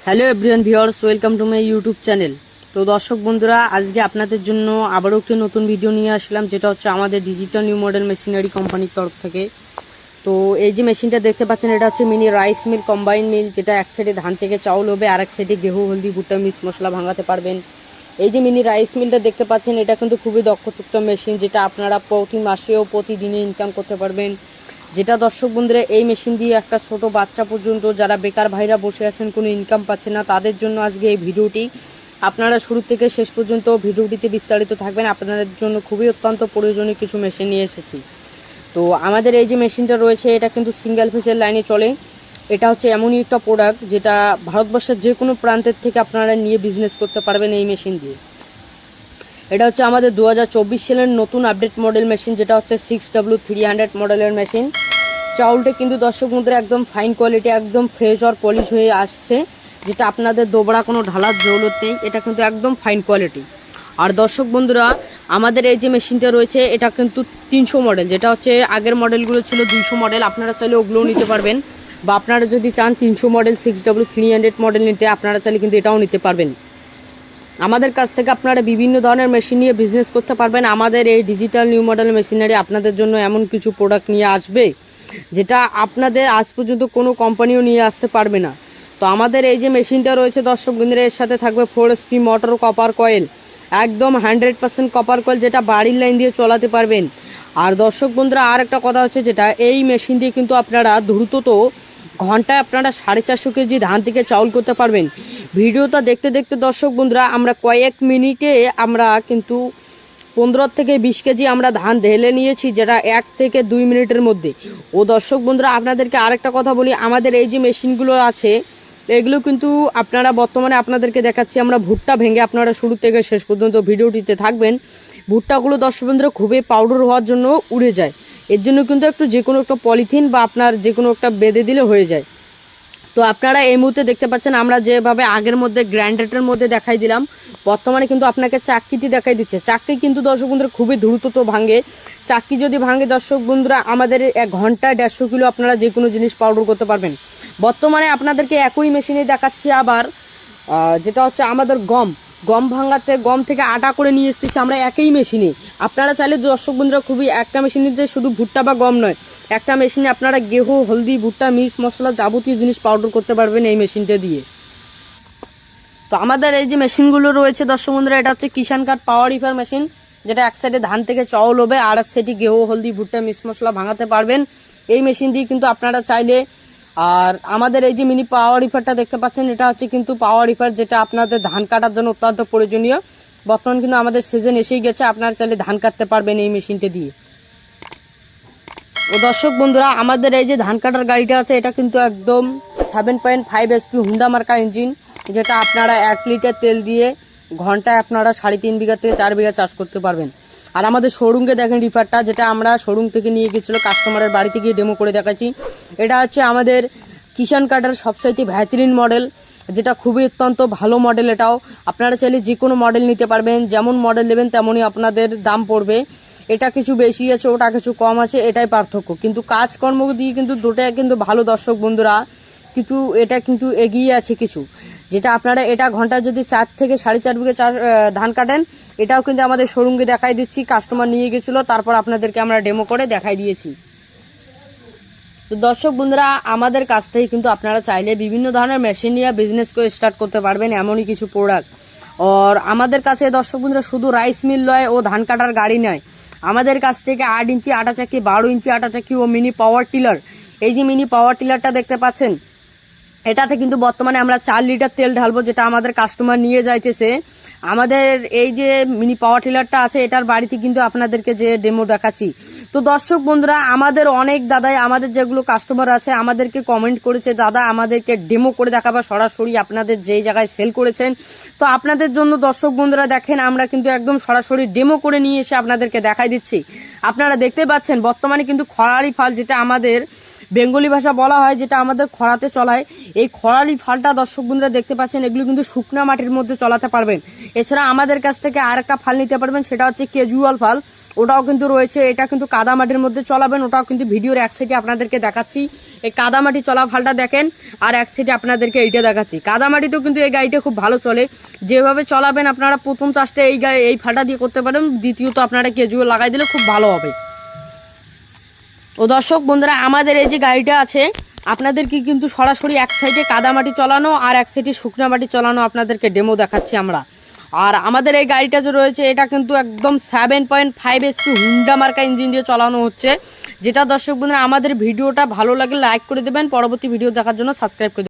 Hello everyone viewers, welcome to my YouTube channel. তো দর্শক বন্ধুরা, আজকে আপনাদের জন্য আবারও একটি নতুন ভিডিও নিয়ে আসলাম, যেটা হচ্ছে আমাদের ডিজিটাল নিউ মডেল মেশিনারি কোম্পানির তরফ থেকে। তো এই যে মেশিনটা দেখতে পাচ্ছেন, এটা হচ্ছে মিনি রাইস মিল, কম্বাইন মিল, যেটা এক সাইডে ধান থেকে চাউল হবে আর এক সাইডে গেহু, হলদি, ভুট্টা, মিক্স মশলা ভাঙাতে পারবেন। এই যে মিনি রাইস মিলটা দেখতে পাচ্ছেন, এটা কিন্তু খুবই দক্ষযুক্ত মেশিন, যেটা আপনারা প্রতি মাসেও প্রতিদিনে ইনকাম করতে পারবেন। যেটা দর্শক বন্ধুরা, এই মেশিন দিয়ে একটা ছোট বাচ্চা পর্যন্ত যারা বেকার ভাইরা বসে আছেন, কোনো ইনকাম পাচ্ছে না, তাদের জন্য আজকে এই ভিডিওটি। আপনারা শুরু থেকে শেষ পর্যন্ত ভিডিওটিতে বিস্তারিত থাকবেন। আপনাদের জন্য খুবই অত্যন্ত প্রয়োজনীয় কিছু মেশিন নিয়ে এসেছি। তো আমাদের এই যে মেশিনটা রয়েছে, এটা কিন্তু সিঙ্গেল ফেসের লাইনে চলে। এটা হচ্ছে এমনই একটা প্রোডাক্ট যেটা ভারতবর্ষের যে কোনো প্রান্তের থেকে আপনারা নিয়ে বিজনেস করতে পারবেন এই মেশিন দিয়ে। এটা হচ্ছে আমাদের 2024 সালের নতুন আপডেট মডেল মেশিন, যেটা হচ্ছে 6W300 মডেলের মেশিন। চাউলটা কিন্তু দর্শক বন্ধুরা একদম ফাইন কোয়ালিটি, একদম ফ্রেশ আর পলিশ হয়ে আসছে, যেটা আপনাদের দোবড়া কোনো ঢালার জরুরত নেই। এটা কিন্তু একদম ফাইন কোয়ালিটি। আর দর্শক বন্ধুরা, আমাদের এই যে মেশিনটা রয়েছে, এটা কিন্তু 300 মডেল, যেটা হচ্ছে আগের মডেলগুলো ছিল 200 মডেল। আপনারা চাইলে ওগুলোও নিতে পারবেন, বা আপনারা যদি চান 300 মডেল 6W300 মডেল নিতে, আপনারা চাইলে কিন্তু এটাও নিতে পারবেন। আমাদের কাছ থেকে আপনারা বিভিন্ন ধরনের মেশিন নিয়ে বিজনেস করতে পারবেন। আমাদের এই ডিজিটাল নিউ মডেল মেশিনারি আপনাদের জন্য এমন কিছু প্রোডাক্ট নিয়ে আসবে, যেটা আপনাদের আজ পর্যন্ত কোনো কোম্পানিও নিয়ে আসতে পারবে না। তো আমাদের এই যে মেশিনটা রয়েছে দর্শক বন্ধুরা, এর সাথে থাকবে 4 HP মোটর, কপার কয়েল, একদম 100% কপার কয়েল, যেটা বাড়ির লাইন দিয়ে চালাতে পারবেন। আর দর্শক বন্ধুরা, আর একটা কথা হচ্ছে, যেটা এই মেশিন দিয়ে কিন্তু আপনারা দ্রুত ঘন্টায় আপনারা 450 কেজি ধান থেকে চাউল করতে পারবেন। ভিডিওটা দেখতে দেখতে দর্শক বন্ধুরা, আমরা কয়েক মিনিটে আমরা কিন্তু 15 থেকে 20 কেজি আমরা ধান ঢেলে নিয়েছি, যেটা 1 থেকে 2 মিনিটের মধ্যে। ও দর্শক বন্ধুরা, আপনাদেরকে আরেকটা কথা বলি, আমাদের এই যে মেশিনগুলো আছে, এগুলো কিন্তু আপনারা বর্তমানে আপনাদেরকে দেখাচ্ছি আমরা ভুট্টা ভেঙে। আপনারা শুরু থেকে শেষ পর্যন্ত ভিডিওটিতে থাকবেন। ভুট্টাগুলো দর্শক বন্ধুরা খুবই পাউডার হওয়ার জন্য উড়ে যায়, এর জন্য কিন্তু একটু যে কোনো একটা পলিথিন বা আপনার যে কোনো একটা বেঁধে দিলে হয়ে যায়। তো আপনারা এই মুহূর্তে দেখতে পাচ্ছেন, আমরা যেভাবে আগের মধ্যে গ্রাইন্ডারের মধ্যে দেখাই দিলাম, বর্তমানে কিন্তু আপনাকে চাক্কিটি দেখাই দিচ্ছে। চাক্কি কিন্তু দর্শক বন্ধুরা খুবই দ্রুত ভাঙে। চাক্কি যদি ভাঙে দর্শক বন্ধুরা, আমাদের 1 ঘন্টায় 150 কিলো আপনারা যে কোনো জিনিস পাউডার করতে পারবেন। বর্তমানে আপনাদেরকে একই মেশিনে দেখাচ্ছি আবার, যেটা হচ্ছে আমাদের গম ভাঙাতে, গম থেকে আটা করে নিয়ে এসেছি আমরা একই মেশিনে। আপনারা চাইলে দর্শক বন্ধুরা খুবই একটা মেশিনে শুধু ভুট্টা বা গম নয়, একটা মেশিনে আপনারা গেহু, হলদি, ভুট্টা, মিক্স মশলা, যাবতীয় জিনিস পাউডার করতে পারবেন এই মেশিনটা দিয়ে। তো আমাদের এই যে মেশিনগুলো রয়েছে দর্শক বন্ধুরা, এটা হচ্ছে কিষান কার্ড পাওয়ার রিফার মেশিন, যেটা এক সাইডে ধান থেকে চাউল হবে আর এক সাইডে গেহু, হলদি, ভুট্টা, মিক্স মশলা ভাঙাতে পারবেন এই মেশিন দিয়ে কিন্তু আপনারা চাইলে। আর আমাদের এই যে মিনি পাওয়ার রিফারটা দেখতে পাচ্ছেন, এটা হচ্ছে কিন্তু পাওয়ার রিফার, যেটা আপনাদের ধান কাটার জন্য অত্যন্ত প্রয়োজনীয়। বর্তমান কিন্তু আমাদের সিজন এসেই গেছে, আপনারা চাইলে ধান কাটতে পারবেন এই মেশিনটা দিয়ে। ও দর্শক বন্ধুরা, আমাদের এই যে ধান কাটার গাড়িটা আছে, এটা কিন্তু একদম 7.5 HP হুন্ডা মার্কা ইঞ্জিন, যেটা আপনারা 1 লিটার তেল দিয়ে ঘন্টায় আপনারা 3.5 বিঘা থেকে 4 বিঘা চাষ করতে পারবেন। আর আমাদের শোরুমকে দেখেন রিফারটা, যেটা আমরা শোরুম থেকে নিয়ে গেছিলো, কাস্টমারের বাড়িতে গিয়ে ডেমো করে দেখাচ্ছি। এটা হচ্ছে আমাদের কিষান কার্ডের সবচাইতে ভ্যাথরিন মডেল, যেটা খুবই অত্যন্ত ভালো মডেল। এটাও আপনারা চাইলে যে কোনো মডেল নিতে পারবেন, যেমন মডেল নেবেন তেমনই আপনাদের দাম পড়বে। এটা কিছু বেশি আছে, ওটা কিছু কম আছে, এটাই পার্থক্য, কিন্তু কাজকর্ম দিয়ে কিন্তু দুটাই কিন্তু ভালো দর্শক বন্ধুরা। কিন্তু এটা কিন্তু এগিয়ে আছে কিছু, যেটা আপনারা এটা ঘন্টায় যদি 4 থেকে 4.5 বিঘা ধান কাটেন, এটাও কিন্তু আমাদের শোরুমকে দেখাই দিচ্ছি। কাস্টমার নিয়ে গেছিলো, তারপর আপনাদেরকে আমরা ডেমো করে দেখাই দিয়েছি। তো দর্শক বন্ধুরা, আমাদের কাছ থেকে কিন্তু আপনারা চাইলে বিভিন্ন ধরনের মেশিন নিয়ে বিজনেস করে স্টার্ট করতে পারবেন, এমনই কিছু প্রোডাক্ট। আর আমাদের কাছে দর্শক বন্ধুরা শুধু রাইস মিল নয় ও ধান কাটার গাড়ি নয়, আমাদের কাছ থেকে 8 ইঞ্চি আটা চাকি, 12 ইঞ্চি আটা চাকি ও মিনি পাওয়ার টিলার। এই যে মিনি পাওয়ার টিলারটা দেখতে পাচ্ছেন, এটাতে কিন্তু বর্তমানে আমরা 4 লিটার তেল ঢালবো, যেটা আমাদের কাস্টমার নিয়ে যাইতেছে। আমাদের এই যে মিনি পাওয়ার টিলারটা আছে, এটার বাড়িতে কিন্তু আপনাদেরকে যে ডেমো দেখাচ্ছি। তো দর্শক বন্ধুরা, আমাদের অনেক দাদাই, আমাদের যেগুলো কাস্টমার আছে, আমাদেরকে কমেন্ট করেছে, দাদা আমাদেরকে ডেমো করে দেখাবা সরাসরি আপনাদের যেই জায়গায় সেল করেছেন। তো আপনাদের জন্য দর্শক বন্ধুরা দেখেন, আমরা কিন্তু একদম সরাসরি ডেমো করে নিয়ে এসে আপনাদেরকে দেখাই দিচ্ছি। আপনারা দেখতে পাচ্ছেন বর্তমানে কিন্তু খরালি ফাল, যেটা আমাদের বেঙ্গলি ভাষা বলা হয়, যেটা আমাদের খরাতে চলায়, এই খরালি ফালটা দর্শক বন্ধুরা দেখতে পাচ্ছেন, এগুলো কিন্তু শুকনা মাটির মধ্যে চলাতে পারবেন। এছাড়া আমাদের কাছ থেকে আর একটা ফাল নিতে পারবেন, সেটা হচ্ছে ক্যাজুয়াল ফাল। ওটাও কিন্তু রয়েছে। এটা কিন্তু কাদামাটির মধ্যে চলাবেন, ওটাও কিন্তু ভিডিওর এক সাইডে আপনাদেরকে দেখাচ্ছি। এই কাদামাটি চলাফালটা দেখেন, আর এক সাইডে আপনাদেরকে এইটা দেখাচ্ছি। কাদামাটিতেও কিন্তু এই গাড়িটা খুব ভালো চলে। যেভাবে চলাবেন আপনারা প্রথম চাষটা এই ফাটা দিয়ে করতে পারেন, দ্বিতীয়ত আপনারা কেজুয়ে লাগাই দিলে খুব ভালো হবে। তো দর্শক বন্ধুরা, আমাদের এই যে গাড়িটা আছে আপনাদেরকে কিন্তু সরাসরি এক সাইডে কাদামাটি চলানো আর এক সাইডে শুকনা মাটি চলানো আপনাদেরকে ডেমো দেখাচ্ছি আমরা। আর আমাদের এই গাড়িটা যে রয়েছে এটা কিন্তু একদম 7.5 HP হুন্ডা মার্কা ইঞ্জিন দিয়ে চালানো হচ্ছে। যেটা দর্শক বন্ধুরা আমাদের ভিডিওটা ভালো লাগলে লাইক করে দেবেন, পরবর্তী ভিডিও দেখার জন্য সাবস্ক্রাইব করে